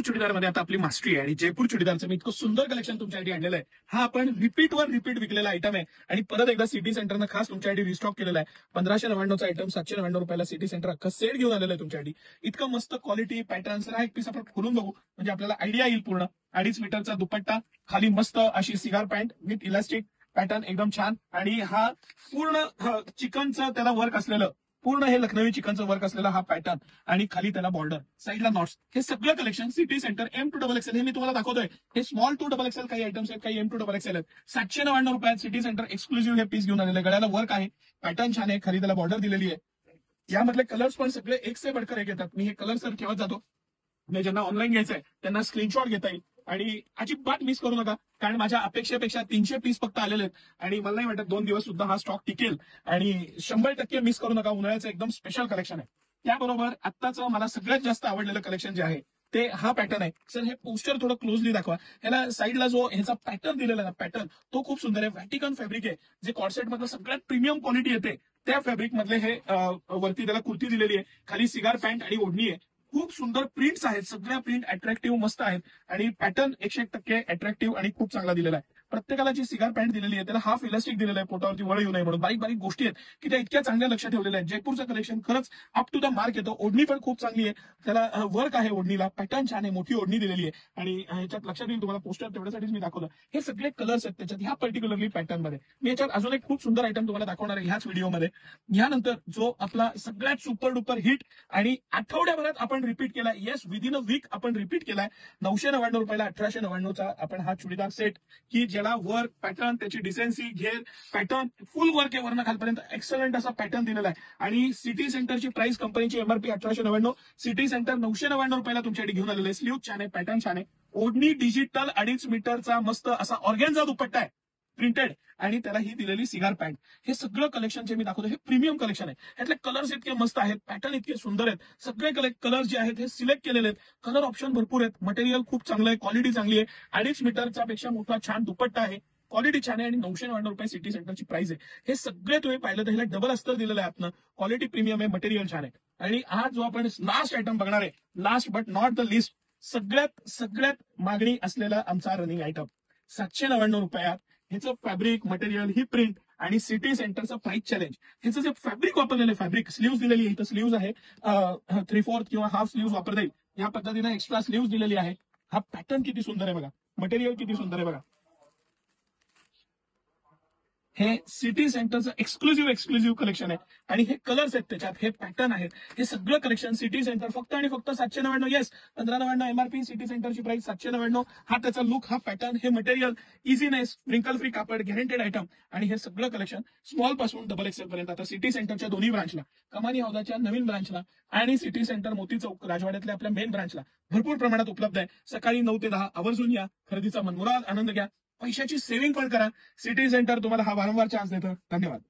चुडीदारमध्ये आता आपली मास्टरी आहे आणि जयपूर चुडीदारचं मी इतकं सुंदर कलेक्शन तुमच्यासाठी आणलेलं आहे. हा आपण रिपीट विकलेला आयटम आहे आणि परत एकदा सिटी सेंटरनं खास तुमच्यासाठी रिस्टॉक केलेला आहे. 1599चा आयटम 799 रुपयाला सिटी सेंटर अख्खा सेट घेऊन आलेलं आहे तुमच्यासाठी. इतकं मस्त क्वालिटी पॅटर्न्स. हा एक पीस आपण खोलून बघू म्हणजे आपल्याला आयडिया येईल पूर्ण. 2.5 मीटरचा दुपट्टा, खाली मस्त अशी cigar pant with elastic pattern एकदम छान. आणि हा पूर्ण चिकनचं त्याला वर्क असलेलं, पूर्ण हे लखनवी चिकनचं वर्क असलेला हा पॅटर्न आणि खाली त्याला बॉर्डर, साईडला नॉट्स. हे सगळं कलेक्शन सिटी सेंटर M2XL हे मी तुम्हाला दाखवतोय. हे स्मॉल 2XL काही आयटम्स आहेत, काही M2XL आहेत. 799 रुपयात सिटी सेंटर एक्सक्लुझिव्ह हे पीस घेऊन आलेले. गळ्याला वर्क आहे, पॅटर्न छान आहे, खाली त्याला बॉर्डर दिलेली आहे. यामधले कलर्स पण सगळे एक से बढ़कर एक येतात. मी हे कलर सर ठेवत जातो म्हणजे ज्यांना ऑनलाईन घ्यायचंय त्यांना स्क्रीनशॉट घेता येईल. आणि अजिबात मिस करू नका, कारण माझ्या अपेक्षेपेक्षा 300 पीस फक्त आलेले आहेत आणि मला नाही वाटत 2 दिवस सुद्धा हा स्टॉक टिकेल. आणि 100% मिस करू नका, उन्हाळ्याचं एकदम स्पेशल कलेक्शन आहे. त्याबरोबर आत्ताचं मला सगळ्यात जास्त आवडलेलं कलेक्शन जे आहे ते हा पॅटर्न आहे. सर हे पोस्टर थोडं क्लोजली दाखवा. ह्याला साईडला जो ह्याचा पॅटर्न दिलेला आहे पॅटर्न तो खूप सुंदर आहे. व्हॅटिकन फॅब्रिक आहे, जे कॉर्सेट मधलं सगळ्यात प्रीमियम क्वालिटी येते त्या फॅब्रिक मधले हे वरती त्याला कुर्ती दिलेली आहे, खाली सिगार पॅन्ट आणि ओढणी आहे. खूप सुंदर प्रिंट्स आहेत, सगळ्या प्रिंट अट्रॅक्टिव्ह मस्त आहेत आणि पॅटर्न 100% अट्रॅक्टिव्ह आणि खूप चांगला दिलेला आहे. प्रत्येकाला जी सिगार पॅन्ट दिलेली आहे त्याला हाफ इलास्टिक दिलेलं आहे, पोटावरती वळ येऊ नये म्हणून. बारीक बारीक गोष्टी आहेत की त्या इतक्या चांगल्या लक्ष ठेवलेल्या आहेत. जयपूरचं कलेक्शन खरंच अप टू द मार्क येतो. ओढणी पण खूप चांगली आहे, त्याला वर्क आहे ओढणीला, पॅटर्न छान आहे, मोठी ओढणी दिलेली आहे. आणि ह्याच्यात लक्षात येईल तुम्हाला, पोस्टर तेवढ्यासाठीच मी दाखवलं. हे सगळे कलर्स आहेत त्याच्यात ह्या पर्टिक्युलरली पॅटर्न मध्ये. मी याच्यात अजून एक खूप सुंदर आयटम तुम्हाला दाखवणार आहे ह्याच व्हिडिओमध्ये. यानंतर जो आपला सगळ्यात सुपर डुपर हिट आणि आठवड्याभरात आपण रिपीट केलाय, येस विदिन अ वीक आपण रिपीट केलाय. 999 रुपयाला 1899चा आपण हा चुडीदार सेट, की ज्याला वर्क पॅटर्न, त्याची डिसेन्सी, घेर, पॅटर्न फुल वर्क आहे वरनं खालपर्यंत, एक्सलंट असा पॅटर्न दिलेला आहे. आणि सिटी सेंटरची प्राइस, कंपनीची MRP 1899, सिटी सेंटर 999 रुपयाला तुमच्यासाठी घेऊन आलेले. स्लीव छान आहे, पॅटर्न छान आहे, ओढणी डिजिटल 2.5 मीटरचा मस्त असा ऑर्गेन्झा दुपट्टा आहे प्रिंटेड आणि त्याला ही दिलेली सिगार पॅन्ट. हे सगळं कलेक्शन जे मी दाखवतो हे प्रीमियम कलेक्शन आहे. ह्यातले कलर्स इतके मस्त आहेत, पॅटर्न इतके सुंदर आहेत. सगळे कलर्स जे आहेत हे सिलेक्ट केलेले आहेत. कलर ऑप्शन भरपूर आहेत, मटेरियल खूप चांगलं आहे, क्वालिटी चांगली आहे. 2.5 मीटरचा पेक्षा मोठा छान दुपट्टा आहे, क्वालिटी छान आहे आणि 999 रुपये सिटी सेंटरची प्राइस आहे. हे सगळे तुम्ही पाहिलं तर ह्याला डबल अस्तर दिलेलं आहे आतनं, क्वालिटी प्रीमियम आहे, मटेरियल छान आहे. आणि आज जो आपण लास्ट आयटम बघणार आहे, last but not the list, सगळ्यात मागणी असलेला आमचा रनिंग आयटम 799 रुपयात. ह्याचं फॅब्रिक, मटेरियल, ही प्रिंट आणि सिटी सेंटरचं प्राइस चॅलेंज. ह्याचं जे फॅब्रिक वापरलेलं आहे, फॅब्रिक स्लीव्ह दिलेली आहे, इथं स्लीव्ह आहे 3/4 किंवा हाफ स्लीव्ह वापरता येईल या पद्धतीने एक्स्ट्रा स्लीव्ह दिलेली आहे. हा पॅटर्न किती सुंदर आहे बघा, मटेरियल किती सुंदर आहे बघा. हे सिटी सेंटरचं एक्सक्लुझिव्ह कलेक्शन आहे आणि हे कलर्स आहेत त्याच्यात, हे पॅटर्न आहेत. हे सगळं कलेक्शन सिटी सेंटर फक्त आणि फक्त 799. येस 1599 MRP, सिटी सेंटरची प्राइस 799. हा त्याचा लुक, हा पॅटर्न, हे मटेरियल, इझीनेस, रिंकल फ्री कापड, गॅरंटेड आयटम. आणि हे सगळं कलेक्शन स्मॉल पासून XXL पर्यंत आता सिटी सेंटरच्या दोन्ही ब्रांचला, कमानी हौदाच्या नवीन ब्रांचला आणि सिटी सेंटर मोती चौक राजवाड्यातल्या आपल्या मेन ब्रांचला भरपूर प्रमाणात उपलब्ध आहे. सकाळी 9 ते 10 आवर्जून या, खरेदीचा मनमुराद आनंद घ्या, पैशाची सेव्हिंग पण करा. सिटी सेंटर तुम्हाला हा वारंवार चान्स देतं. धन्यवाद.